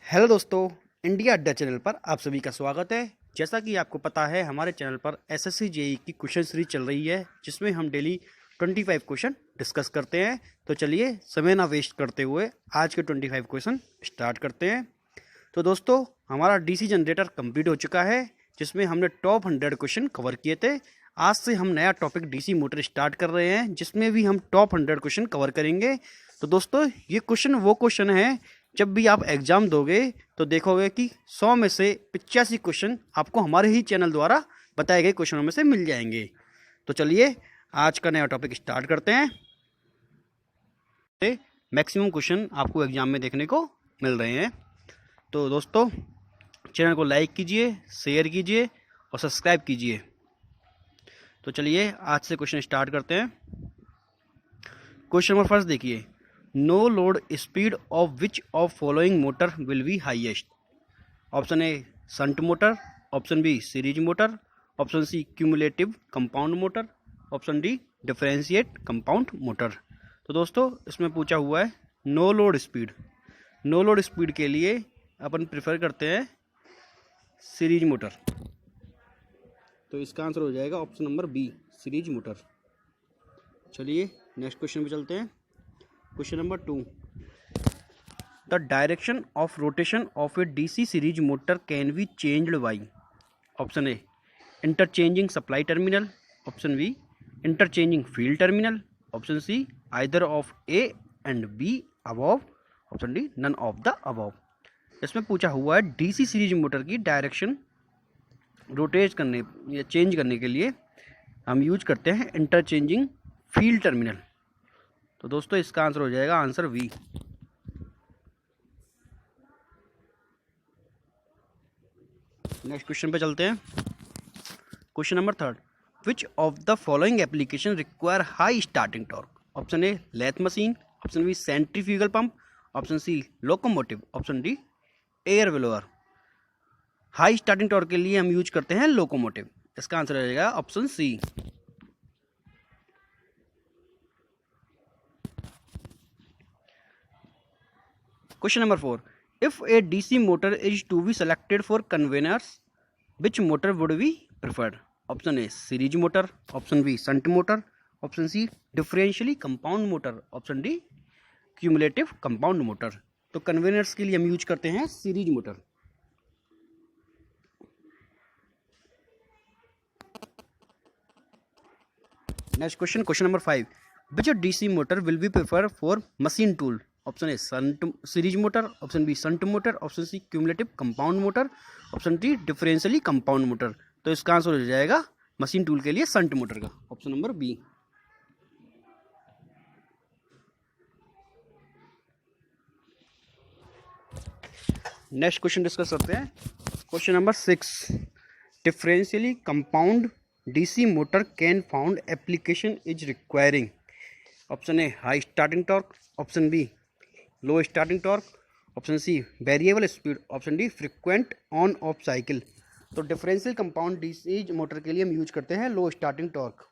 Hello दोस्तों, India अड्डा channel पर आप सभी का स्वागत है। जैसा कि आपको पता है, हमारे चैनल पर एसएससी जेई की क्वेश्चन सीरीज चल रही है, जिसमें हम डेली 25 क्वेश्चन डिस्कस करते हैं। तो चलिए समय ना वेस्ट करते हुए आज के 25 क्वेश्चन स्टार्ट करते हैं। तो दोस्तों, हमारा डीसी जनरेटर कंप्लीट हो चुका है, जिसमें हमने टॉप 100 क्वेश्चन कवर किए थे। आज से हम नया टॉपिक डीसी मोटर स्टार्ट कर रहे हैं, जिसमें भी हम टॉप 100 क्वेश्चन कवर करेंगे। तो दोस्तों, ये क्वेश्चन वो क्वेश्चन है, जब भी आप एग्जाम दोगे तो देखोगे कि 100 में से 85 क्वेश्चन आपको हमारे ही चैनल द्वारा बताए गए क्वेश्चनों में से मिल जाएंगे। तो चलिए आज का नया टॉपिक स्टार्ट करते हैं। मैक्सिमम क्वेश्चन आपको एग्जाम में देखने को मिल रहे हैं। तो दोस्तों, चैनल को लाइक कीजिए, शेयर कीजिए और सब्सक्राइब कीजिए। तो चलिए आज से क्वेश्चन स्टार्ट करते हैं। क्वेश्चन नंबर फर्स्ट देखिए, no load speed of which of following motor will be highest. Option A shunt motor, option B series motor, option C cumulative compound motor, option D differentiate compound motor. तो दोस्तों, इसमें पूछा हुआ है no load speed. No load speed के लिए अपन prefer करते हैं सीरीज मोटर। तो इसका आंसर हो जाएगा option number B, series motor. चलिए नेक्स्ट क्वेश्चन पे चलते हैं। Question number 2, the direction of rotation of a DC series motor can be changed by. Option A interchanging supply terminal, option B interchanging field terminal, option C either of A and B above, option D none of the above. इसमें पूछा हुआ है DC series motor की direction rotate करने या change करने के लिए हम यूज करते हैं इंटरचेंजिंग फील्ड टर्मिनल। तो दोस्तों, इसका आंसर हो जाएगा आंसर वी। नेक्स्ट क्वेश्चन पे चलते हैं। Question number 3, which of the following application require high starting torque. Option A lathe machine, option B centrifugal pump, option C locomotive, option D air blower. High starting torque के लिए हम use करते हैं locomotive. इसका answer हो जाएगा option C. Question number 4, if a DC motor is to be selected for conveyors, which motor would be preferred? Option A series motor, option B shunt motor, option C differentially compound motor, option D cumulative compound motor। तो conveyors के लिए हम use करते हैं series motor. Next question, question number 5, which DC motor will be prefer for machine tool. Option A shunt series motor, option B shunt motor, option C cumulative compound motor, option D differentially compound motor. तो इसका answer हो जाएगा machine tool के लिए shunt motor का, option number B. Next question discuss करते हैं। Question number 6, differentially compound DC motor can found application is requiring. Option A high starting torque, option B low starting torque, option C variable speed, option D frequent on off cycle. तो differential compound DC motor के लिए हम use करते हैं low starting torque.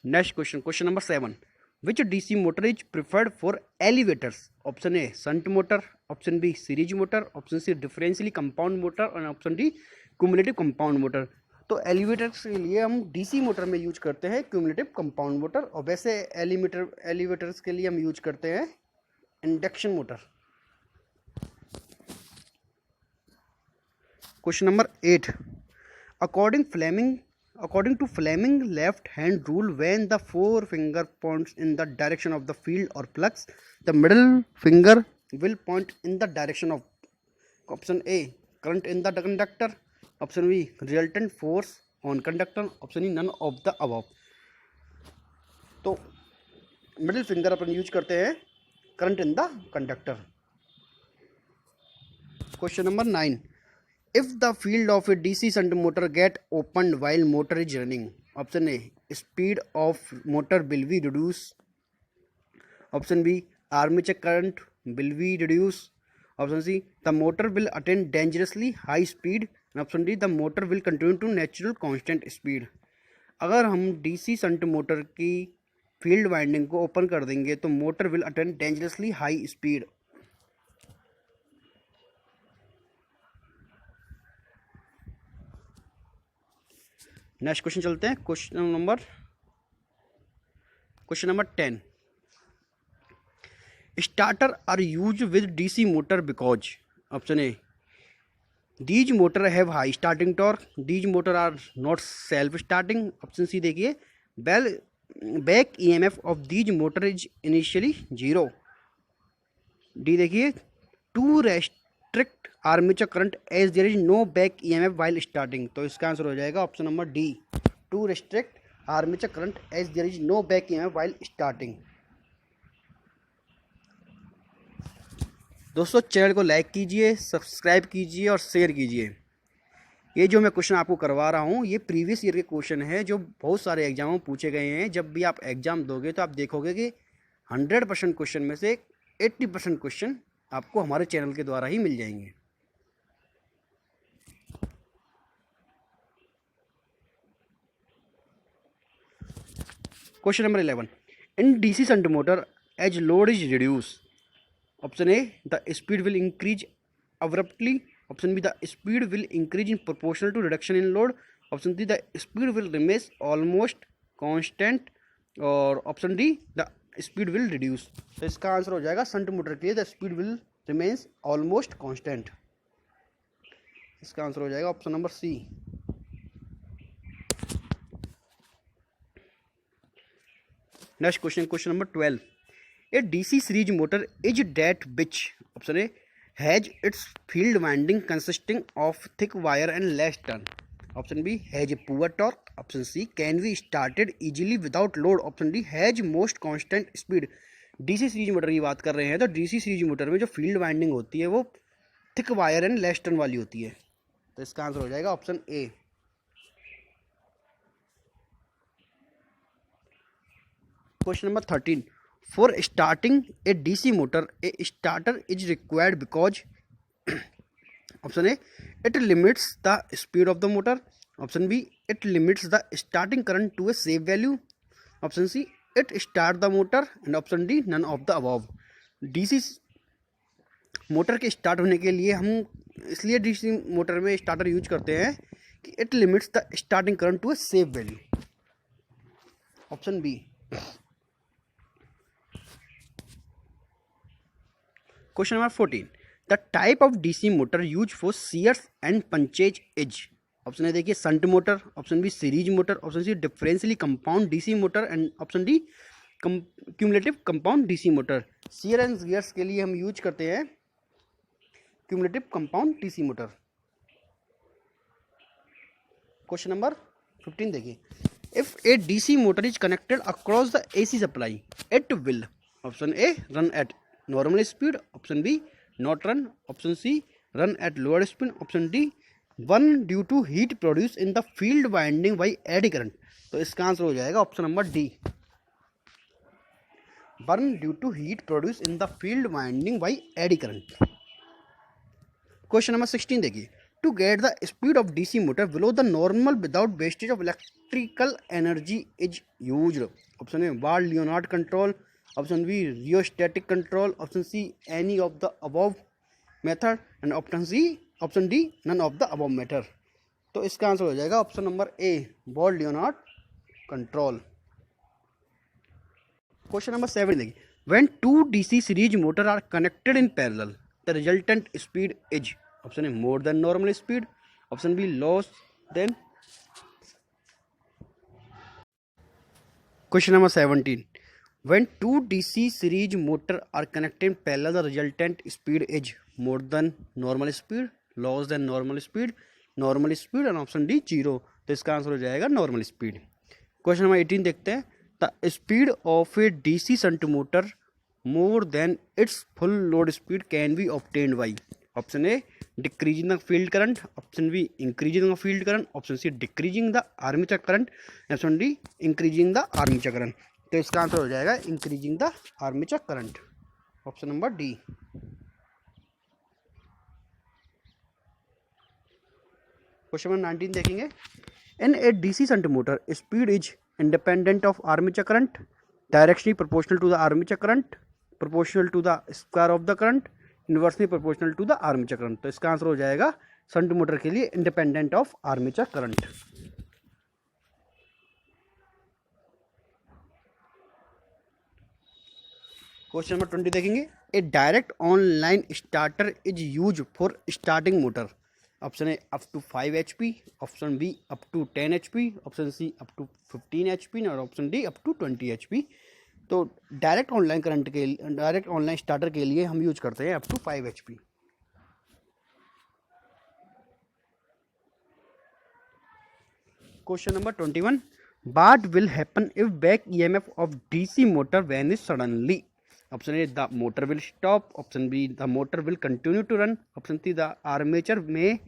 Next question, question number 7, which DC motor is preferred for elevators. Option A shunt motor, option B series motor, option C differentially compound motor और option D cumulative compound motor. तो elevators के लिए हम DC motor में use करते हैं cumulative compound motor, और वैसे एलिवेटर्स के लिए हम यूज करते हैं induction motor. Question number 8, according to Fleming left hand rule, when the forefinger points in the direction of the field or flux, the middle finger will point in the direction of, option A current in the conductor, option B resultant force on conductor, option E none of the above। तो middle finger अपन use करते हैं current in the conductor. Question number 9, if the field of a DC shunt motor get opened while motor is running, option A speed of motor will be reduced, option B armature current will be reduced, option C the motor will attain dangerously high speed, and option D the motor will continue to natural constant speed। अगर हम DC shunt motor की field winding को open कर देंगे तो motor will attain dangerously high speed. Next question चलते हैं। Question number 10। Starter are use with DC motor because option A these motor have high starting torque, these motor are not self starting. Option C देखिए back EMF of these motor is initially 0। D देखिए to restrict armature current as there is no back EMF while starting. तो इसका answer हो जाएगा option number D, to restrict armature current as there is no back EMF while starting. दोस्तों channel को like कीजिए, subscribe कीजिए और share कीजिए। ये जो मैं क्वेश्चन आपको करवा रहा हूँ ये प्रीवियस ईयर के क्वेश्चन है जो बहुत सारे एग्जामों में पूछे गए हैं। जब भी आप एग्जाम दोगे तो आप देखोगे कि 100% क्वेश्चन में से 80% क्वेश्चन आपको हमारे चैनल के द्वारा ही मिल जाएंगे। Question number 11। In DC shunt motor as load is reduce. Option A the speed will increase abruptly. Option B the speed will increase in proportional to reduction in load. Option C the speed will remain almost constant. और option D the speed will reduce. तो इसका answer हो जाएगा shunt motor के लिए the speed will remains almost constant. इसका answer हो जाएगा option number C. Next question, question number 12। A DC series motor is that which option A has its field winding consisting of thick wire and less turn. Option B has a poor torque. Option C can be started easily without load. Option D has most constant speed. DC series motor की बात कर रहे हैं तो DC series motor में जो field winding होती है वो thick wire and less turn वाली होती है। तो इसका आंसर हो जाएगा option A. Question number 13। For starting a DC motor, a starter is required because option A it limits the speed of the motor. Option B it limits the starting current to a safe value. Option C it start the motor. And option D none of the above. DC मोटर के start होने के लिए हम इसलिए DC मोटर में starter use करते हैं कि it limits the starting current to a safe value. Option B. Question number 14. The type of DC motor used for shears and punchage is. Option A देखिए shunt motor. Option B series motor. Option C differentially compound DC motor. And option D cumulative compound DC motor. shear and gears के लिए हम use करते हैं cumulative compound DC motor. Question number 15 देखिए। If a DC motor is connected across the AC supply it will. Option A run at normal speed. Option B not run. Option C run at lower speed. Option D burn due to heat produced in the field winding by eddy current. तो इसका answer हो जाएगा option number D, burn due to heat produced in the field winding by eddy current. Question number 16 देखिए। To get the speed of DC motor below the normal without wastage of electrical energy is used. Option A Ward-Leonard control. Option B rheostatic control. Option C any of the above method. And option D none of the above method. तो इसका answer हो जाएगा option number A Ward-Leonard control. Question number 7 देखिए। When two DC series motor are connected in parallel, the resultant speed is. Option A more than normal speed. Option B less than. Question number 17. When two DC series motor are connected in parallel, the resultant speed is more than normal speed, less than normal speed, and option D 0. तो इसका answer हो जाएगा normal speed. Question number 18 देखते हैं। The speed of a DC shunt motor more than its full load speed can be obtained by. Option A decreasing the field current. Option B increasing the field current. Option C decreasing the armature current. Option D increasing the armature current. तो इसका answer हो जाएगा increasing the armature current. Option number D. Question number 19 देखेंगे। In a DC shunt motor speed is independent of armature current. Directionally proportional to the armature current, proportional to the square of the current, inversely proportional to the armature current. तो इसका answer हो जाएगा shunt motor के लिए independent of armature current. Question number 20 देखेंगे। A direct online starter is use for starting motor. Option A up to 5 HP, option B up to 10 HP, option C up to 15 HP और option D up to 20 HP। तो direct online current के direct online starter के लिए हम use करते हैं up to 5 HP। Question number 21, what will happen if back EMF of DC motor vanish suddenly. Option A the motor will stop, option B the motor will continue to run, option C the armature may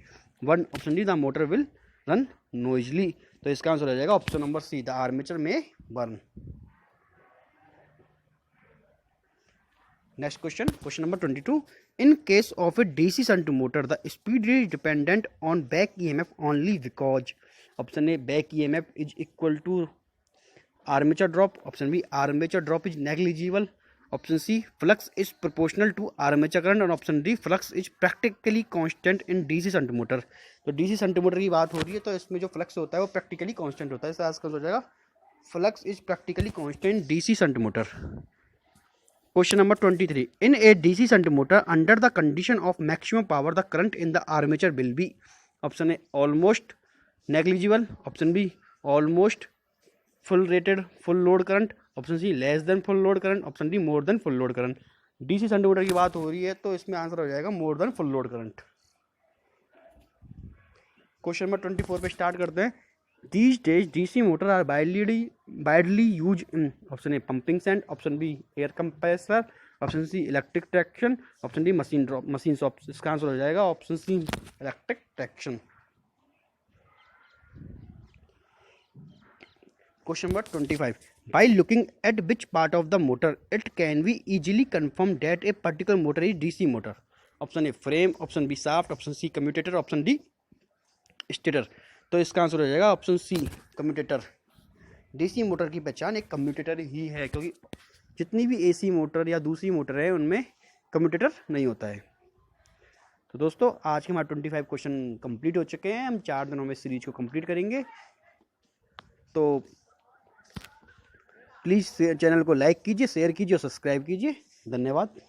वन, option D the motor will run noisily. तो इसका answer हो जाएगा option number C the armature may burn. Next question, question number 22, in case of a DC shunt motor the speed is dependent on back EMF only because. Option A back EMF is equal to armature drop, option B armature drop is negligible, option C flux is proportional to armature current और option D flux is practically constant in DC shunt motor. तो DC shunt motor की बात हो रही है तो इसमें जो फ्लक्स होता है वो प्रैक्टिकली कांस्टेंट होता है। इसका आंसर हो जाएगा flux is practically constant DC shunt motor. Question number 23, in a DC shunt motor under the condition of maximum power the current in the armature will be. Option A almost negligible, option B almost full rated full load current, option C less than full load current, option D more than full load current. DC shunt motor की बात हो रही है तो इसमें answer हो जाएगा मोर than full load current. Question number 24 पे स्टार्ट करते हैं। These days DC motor are widely used in option A pumping set, option B air compressor, option C electric traction, option D machine shop. इसका answer हो जाएगा option C electric traction. Question number 25, by looking at which part of the motor it can be easily confirmed that a particular motor is DC motor। Option A frame, option B shaft, option C commutator, option D stator. तो इसका answer हो जाएगा option C commutator. DC motor की पहचान एक commutator ही है क्योंकि जितनी भी AC मोटर या दूसरी मोटर है उनमें कम्यूटेटर नहीं होता है। तो दोस्तों आज के हमारे 25 क्वेश्चन कंप्लीट हो चुके हैं। हम 4 दिनों में सीरीज को कंप्लीट करेंगे। तो प्लीज़ चैनल को लाइक कीजिए, शेयर कीजिए और सब्सक्राइब कीजिए। धन्यवाद।